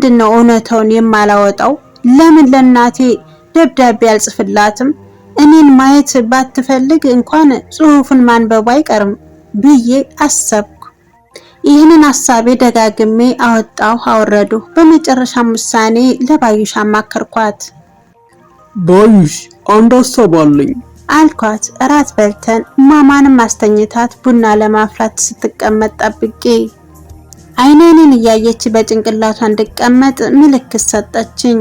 ለምንድነው እውነታውን የማላወጣው? ለምን ለእናቴ ደብዳቤ አልጽፍላትም? እኔን ማየት ባትፈልግ እንኳን ጽሑፉን ማንበቡ አይቀርም ብዬ አሰብኩ። ይህንን ሐሳቤ ደጋግሜ አወጣሁ አወረዱ። በመጨረሻም ውሳኔ ለባዩሽ አማከርኳት። ባዩሽ አንድ ሐሳብ አለኝ አልኳት። እራት በልተን ማማንም አስተኝታት ቡና ለማፍላት ስትቀመጥ ጠብቄ አይኔን እያየች በጭንቅላቷ እንድቀመጥ ምልክት ሰጠችኝ።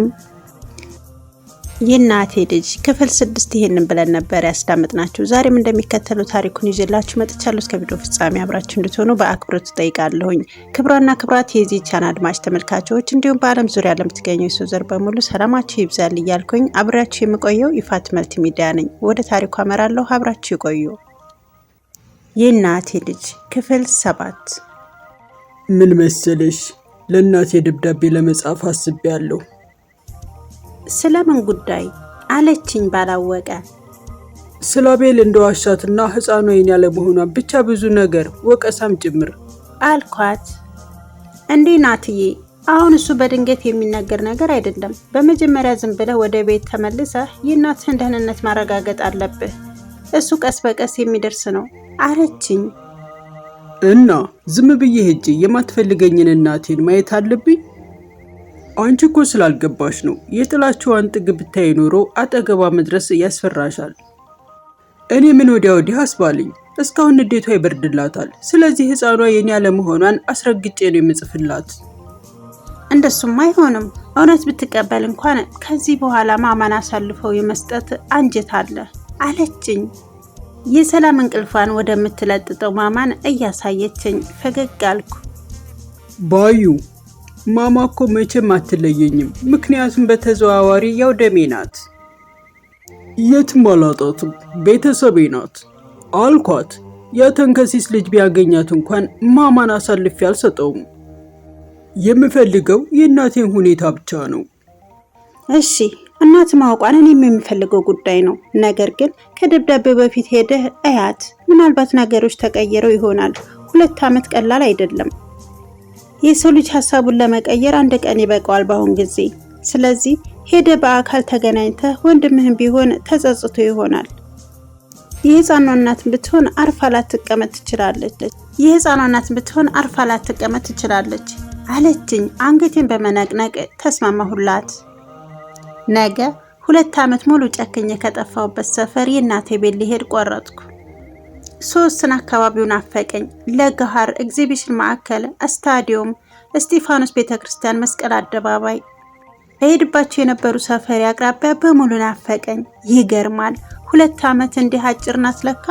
የእናቴ ልጅ ክፍል 6 ይሄንን ብለን ነበር ያስዳምጥናችሁ። ዛሬም እንደሚከተለው ታሪኩን ይዤላችሁ መጥቻለሁ። እስከ ቪዲዮ ፍጻሜ አብራችሁ እንድትሆኑ በአክብሮት ጠይቃለሁኝ። ክብራና ክብራት የዚህ ቻናል አድማጭ ተመልካቾች እንዲሁም በዓለም ዙሪያ ለምትገኙ የሰው ዘር በሙሉ ሰላማችሁ ይብዛል እያልኩኝ አብራችሁ የምቆየው ይፋት መልቲ ሚዲያ ነኝ። ወደ ታሪኩ አመራለሁ። አብራችሁ ይቆዩ። የእናቴ ልጅ ክፍል 7። ምን መሰለሽ፣ ለእናቴ ደብዳቤ ለመጻፍ አስቤያለሁ። ስለምን ጉዳይ አለችኝ ባላወቀ። ስለ አቤል እንደዋሻትና ህፃኗ የኔ ያለመሆኗን ብቻ ብዙ ነገር ወቀሳም ጭምር አልኳት። እንዴ ናትዬ፣ አሁን እሱ በድንገት የሚነገር ነገር አይደለም። በመጀመሪያ ዝም ብለህ ወደ ቤት ተመልሰህ የእናትህን ደህንነት ማረጋገጥ አለብህ። እሱ ቀስ በቀስ የሚደርስ ነው አለችኝ። እና ዝም ብዬ ሄጄ የማትፈልገኝን እናቴን ማየት አለብኝ? አንቺ እኮ ስላልገባሽ ነው። የጥላችኋን ጥግ ብታይ ኖሮ አጠገቧ መድረስ ያስፈራሻል። እኔ ምን ወዲያ ወዲህ አስባልኝ። እስካሁን ንዴቷ ይበርድላታል። ስለዚህ ህፃኗ የኔ ያለመሆኗን አስረግጬ ነው የምጽፍላት። እንደሱም አይሆንም። እውነት ብትቀበል እንኳን ከዚህ በኋላ ማማን አሳልፈው የመስጠት አንጀት አለ አለችኝ። የሰላም እንቅልፏን ወደምትለጥጠው ማማን እያሳየችኝ ፈገግ አልኩ። ባዩ፣ ማማ እኮ መቼም አትለየኝም። ምክንያቱም በተዘዋዋሪ ያው ደሜ ናት። የትም አላጣትም፣ ቤተሰቤ ናት አልኳት። የተንከሲስ ልጅ ቢያገኛት እንኳን ማማን አሳልፌ አልሰጠውም። የምፈልገው የእናቴን ሁኔታ ብቻ ነው። እሺ፣ እናት ማውቋን እኔም የምፈልገው ጉዳይ ነው። ነገር ግን ከደብዳቤው በፊት ሄደህ እያት። ምናልባት ነገሮች ተቀየረው ይሆናል። 2 ዓመት ቀላል አይደለም። የሰው ልጅ ሐሳቡን ለመቀየር 1 ቀን ይበቃዋል በአሁን ጊዜ። ስለዚህ ሄደ በአካል ተገናኝተህ ወንድምህም ቢሆን ተጸጽቶ ይሆናል። የህፃኗ እናት ብትሆን አርፋ ላትቀመጥ ትችላለች አለችኝ። አንገቴን በመነቅነቅ ተስማማሁላት። ነገ 2 ዓመት ሙሉ ጨክኜ ከጠፋሁበት ሰፈር የእናቴ ቤት ሊሄድ ቆረጥኩ። ሶስትን አካባቢውን አፈቀኝ። ለገሃር ኤግዚቢሽን ማዕከል፣ ስታዲየም፣ እስጢፋኖስ ቤተክርስቲያን፣ መስቀል አደባባይ እሄድባቸው የነበሩ ሰፈሪ አቅራቢያ በሙሉ ናፈቀኝ። ይገርማል። 2 ዓመት እንዲህ አጭር ናት ለካ።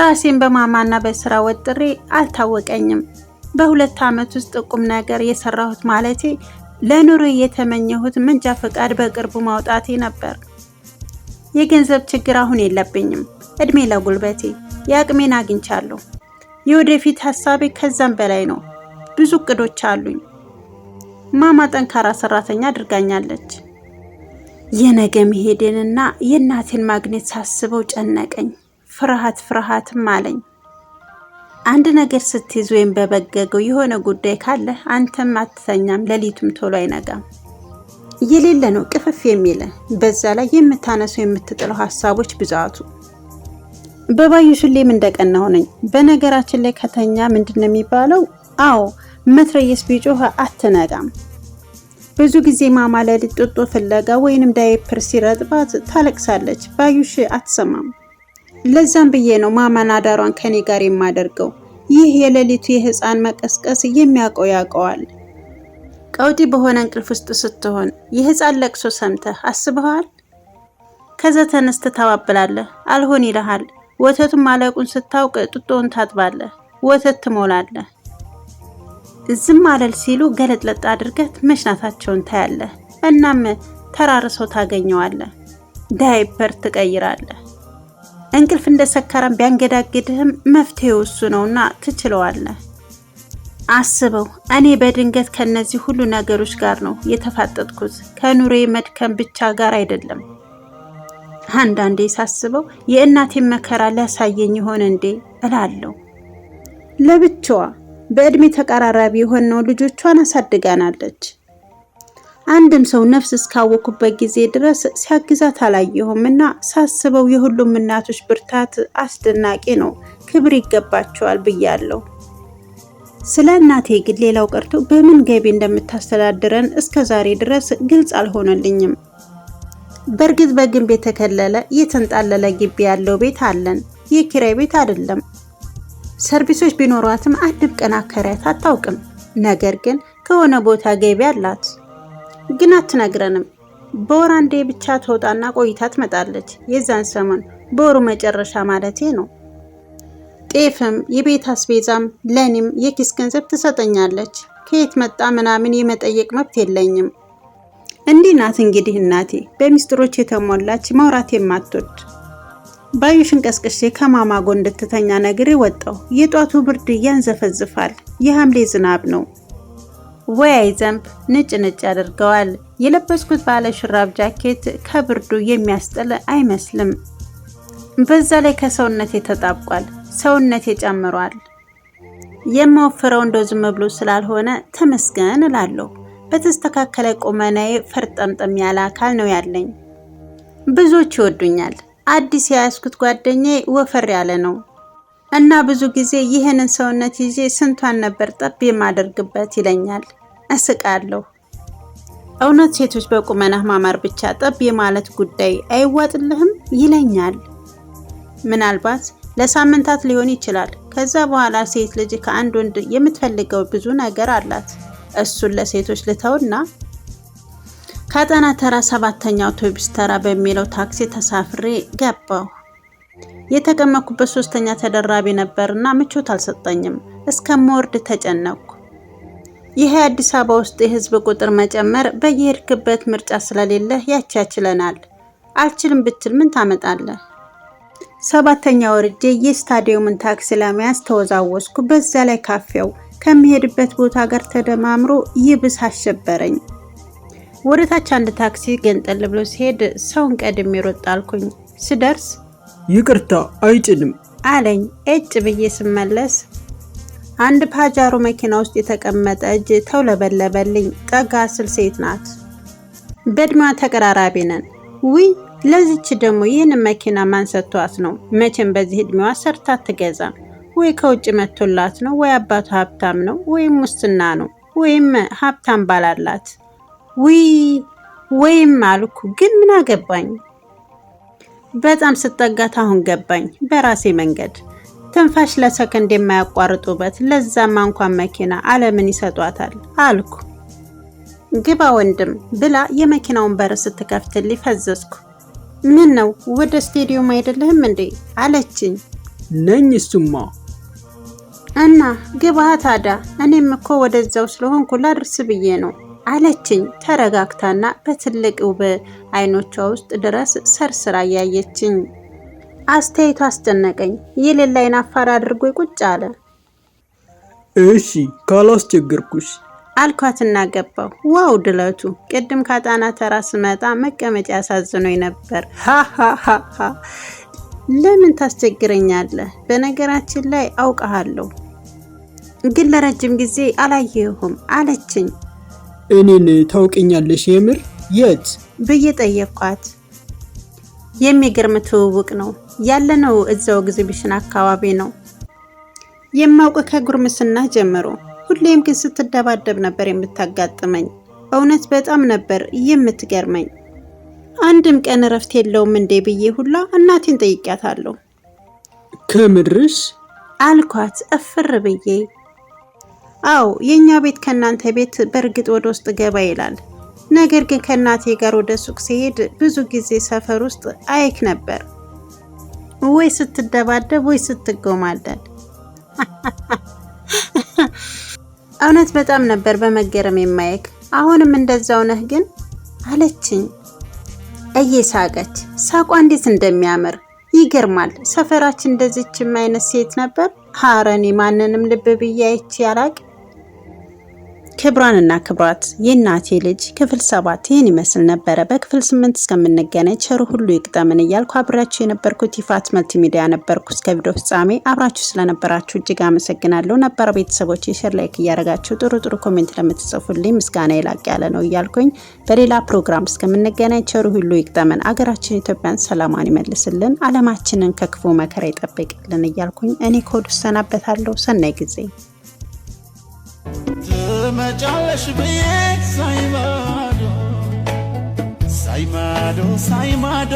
ራሴን በማማና በስራ ወጥሬ አልታወቀኝም። በ2 ዓመት ውስጥ ቁም ነገር የሰራሁት ማለቴ ለኑሮ የተመኘሁት መንጃ ፈቃድ በቅርቡ ማውጣቴ ነበር። የገንዘብ ችግር አሁን የለብኝም። እድሜ ለጉልበቴ። የአቅሜን አግኝቻለሁ። የወደፊት ሐሳቤ ከዛም በላይ ነው። ብዙ እቅዶች አሉኝ። ማማ ጠንካራ ሰራተኛ አድርጋኛለች። የነገ መሄድንና የእናቴን ማግኘት ሳስበው ጨነቀኝ። ፍርሃትም አለኝ። አንድ ነገር ስትይዝ ወይም በበገገው የሆነ ጉዳይ ካለ አንተም አትተኛም፣ ሌሊቱም ቶሎ አይነጋም። የሌለ ነው ቅፍፍ የሚለ። በዛ ላይ የምታነሰው የምትጥለው ሐሳቦች ብዛቱ። በባዩሽ ሁሌም እንደቀናሁ ነኝ። በነገራችን ላይ ከተኛ ምንድነው የሚባለው? አዎ መትረየስ ቢጮህ አትነጋም። ብዙ ጊዜ ማማ ለሊት ጡጦ ፍለጋ ወይንም ዳይፐር ሲረጥባት ታለቅሳለች። ባዩሽ አትሰማም። ለዛም ብዬ ነው ማማን አዳሯን ከኔ ጋር የማደርገው። ይህ የሌሊቱ የህፃን መቀስቀስ የሚያውቀው ያውቀዋል። ቀውጢ በሆነ እንቅልፍ ውስጥ ስትሆን የህፃን ለቅሶ ሰምተህ አስበሃል? ከዛ ተነስተህ ታባብላለህ፣ አልሆን ይልሃል። ወተቱን ማለቁን ስታውቅ ጡጦውን ታጥባለህ፣ ወተት ትሞላለህ። ዝም አለል ሲሉ ገለጥለጥ አድርገህ መሽናታቸውን ታያለህ። እናም ተራርሰው ታገኘዋለህ። ዳይፐር ትቀይራለህ። እንቅልፍ እንደሰከረም ቢያንገዳግድህም መፍትሄው እሱ ነውና ትችለዋለህ። አስበው፣ እኔ በድንገት ከነዚህ ሁሉ ነገሮች ጋር ነው የተፋጠጥኩት። ከኑሬ መድከም ብቻ ጋር አይደለም። አንዳንዴ ሳስበው የእናቴን መከራ ሊያሳየኝ ይሆን እንዴ እላለሁ። ለብቻዋ በእድሜ ተቀራራቢ የሆነው ልጆቿን አሳድጋናለች። አንድም ሰው ነፍስ እስካወኩበት ጊዜ ድረስ ሲያግዛት አላየሁም እና ሳስበው የሁሉም እናቶች ብርታት አስደናቂ ነው። ክብር ይገባቸዋል ብያለሁ። ስለ እናቴ ግን ሌላው ቀርቶ በምን ገቢ እንደምታስተዳድረን እስከ ዛሬ ድረስ ግልጽ አልሆነልኝም። በእርግጥ በግንብ የተከለለ የተንጣለለ ግቢ ያለው ቤት አለን። የኪራይ ቤት አይደለም። ሰርቪሶች ቢኖሯትም አንድም ቀን አከራይታ አታውቅም። ነገር ግን ከሆነ ቦታ ገቢ አላት። ግን አትነግረንም። በወር አንዴ ብቻ ተውጣና ቆይታ ትመጣለች። የዛን ሰሞን በወሩ መጨረሻ ማለቴ ነው። ጤፍም የቤት አስቤዛም ለኔም የኪስ ገንዘብ ትሰጠኛለች። ከየት መጣ ምናምን የመጠየቅ መብት የለኝም። እንዲህ ናት እንግዲህ እናቴ፣ በሚስጥሮች የተሞላች ማውራት የማትወድ። ባዩሽን ቀስቅሼ ከማማ ጎን እንድትተኛ ነግሬ ወጣሁ። የጧቱ ብርድ ያንዘፈዝፋል። የሐምሌ ዝናብ ነው ወይ አይዘንብ፣ ንጭ ንጭ ያደርገዋል። የለበስኩት ባለ ሹራብ ጃኬት ከብርዱ የሚያስጥል አይመስልም። በዛ ላይ ከሰውነቴ ተጣብቋል። ሰውነቴ ጨምሯል። የምወፍረው እንደው ዝም ብሎ ስላልሆነ ተመስገን እላለሁ። በተስተካከለ ቁመናዬ ፈርጠምጥም ያለ አካል ነው ያለኝ። ብዙዎች ይወዱኛል። አዲስ የያዝኩት ጓደኛዬ ወፈር ያለ ነው እና ብዙ ጊዜ ይህንን ሰውነት ይዤ ስንቷን ነበር ጠብ የማደርግበት ይለኛል። እስቃለሁ። እውነት ሴቶች በቁመናህ ማማር ብቻ ጠብ የማለት ጉዳይ አይዋጥልህም ይለኛል። ምናልባት ለሳምንታት ሊሆን ይችላል። ከዛ በኋላ ሴት ልጅ ከአንድ ወንድ የምትፈልገው ብዙ ነገር አላት። እሱን ለሴቶች ልተውና ከአጣና ተራ 7ኛው አውቶቡስ ተራ በሚለው ታክሲ ተሳፍሬ ገባሁ። የተቀመጥኩበት 3ኛ ተደራቢ ነበርና ምቾት አልሰጠኝም። እስከምወርድ ተጨነቅኩ። ይህ አዲስ አበባ ውስጥ የህዝብ ቁጥር መጨመር በየሄድክበት ምርጫ ስለሌለ ያቻችለናል። አልችልም ብትል ምን ታመጣለህ? 7ኛ ወርጄ የስታዲየሙን ታክሲ ለመያዝ ተወዛወዝኩ። በዛ ላይ ካፌው ከሚሄድበት ቦታ ጋር ተደማምሮ ይብስ አሸበረኝ። ወደታች አንድ ታክሲ ገንጠል ብሎ ሲሄድ ሰውን ቀድሜ ሮጥ አልኩኝ። ስደርስ ይቅርታ አይጭንም አለኝ። እጭ ብዬ ስመለስ አንድ ፓጃሮ መኪና ውስጥ የተቀመጠ እጅ ተውለበለበልኝ። ጠጋ ስል ሴት ናት። በእድሜዋ ተቀራራቢ ነን። ውይ ለዚች ደግሞ ይህን መኪና ማን ሰጥቷት ነው? መቼም በዚህ እድሜዋ ሰርታ አትገዛም። ወይ ከውጭ መጥቶላት ነው፣ ወይ አባቷ ሀብታም ነው፣ ወይም ሙስና ነው፣ ወይም ሀብታም ባላላት። ወይም አልኩ። ግን ምን አገባኝ? በጣም ስጠጋት አሁን ገባኝ። በራሴ መንገድ ትንፋሽ ለሰከንድ የማያቋርጡበት ለዛማ እንኳን መኪና ዓለምን ይሰጧታል አልኩ። ግባ ወንድም ብላ የመኪናውን በር ስትከፍትልኝ ፈዘዝኩ። ምን ነው ወደ ስቴዲየም አይደለህም እንዴ አለችኝ። ነኝ እሱማ። እና ግባ ታዲያ። እኔም እኮ ወደዛው ስለሆንኩ ላድርስ ብዬ ነው አለችኝ ተረጋግታና በትልቅ ውብ አይኖቿ ውስጥ ድረስ ሰርስራ እያየችኝ። አስተያየቷ አስጨነቀኝ። የሌላ አይን አፋር አድርጎ ቁጭ አለ። እሺ ካላስቸገርኩሽ አልኳትና ገባሁ። ዋው ድለቱ! ቅድም ካጣና ተራ ስመጣ መቀመጫ ያሳዝኖኝ ነበር። ሃሃሃ ለምን ታስቸግረኛለህ? በነገራችን ላይ አውቀሃለሁ፣ ግን ለረጅም ጊዜ አላየሁም አለችኝ። እኔን ታውቂኛለሽ? የምር? የት ብዬ ጠየኳት። የሚገርም ትውውቅ ነው ያለነው። እዛው ኤግዚቢሽን አካባቢ ነው የማውቅ ከጉርምስና ጀምሮ። ሁሌም ግን ስትደባደብ ነበር የምታጋጥመኝ። እውነት በጣም ነበር የምትገርመኝ። አንድም ቀን እረፍት የለውም እንዴ ብዬ ሁላ እናቴን ጠይቂያታለሁ። ከምድርሽ አልኳት እፍር ብዬ። አው የኛ ቤት ከናንተ ቤት በእርግጥ ወደ ውስጥ ገባ ይላል። ነገር ግን ከናቴ ጋር ወደ ሱቅ ሲሄድ ብዙ ጊዜ ሰፈር ውስጥ አይክ ነበር። ወይ ስትደባደብ ወይ ስትጎማለል። እውነት በጣም ነበር በመገረም የማይክ። አሁንም እንደዛው ነህ ግን አለችኝ እየሳቀች። ሳቋ እንዴት እንደሚያምር ይገርማል። ሰፈራችን እንደዚችም አይነት ሴት ነበር። ሀረኔ ማንንም ልብ ብዬ አይቼ አላቅ። ክብራንና ክብራት የእናቴ ልጅ ክፍል 7 ይህን ይመስል ነበረ። በክፍል 8 እስከምንገናኝ ቸሩ ሁሉ ይቅጠምን እያልኩ አብራችሁ የነበርኩት ይፋት መልቲሚዲያ ነበርኩ። እስከ ቪዲዮ ፍጻሜ አብራችሁ ስለነበራችሁ እጅግ አመሰግናለሁ። ነባር ቤተሰቦች ሼር ላይክ እያደረጋችሁ ጥሩ ኮሜንት ለምትጽፉልኝ ምስጋና ይላቅ ያለ ነው እያልኩኝ በሌላ ፕሮግራም እስከምንገናኝ ቸሩ ሁሉ ይቅጠምን፣ አገራችን ኢትዮጵያን ሰላማን ይመልስልን፣ ዓለማችንን ከክፉ መከራ ይጠብቅልን እያልኩኝ እኔ ኮዱ ሰናበታለሁ። ሰናይ ጊዜ ትመጫለሽ ብዬ ሳይማዶ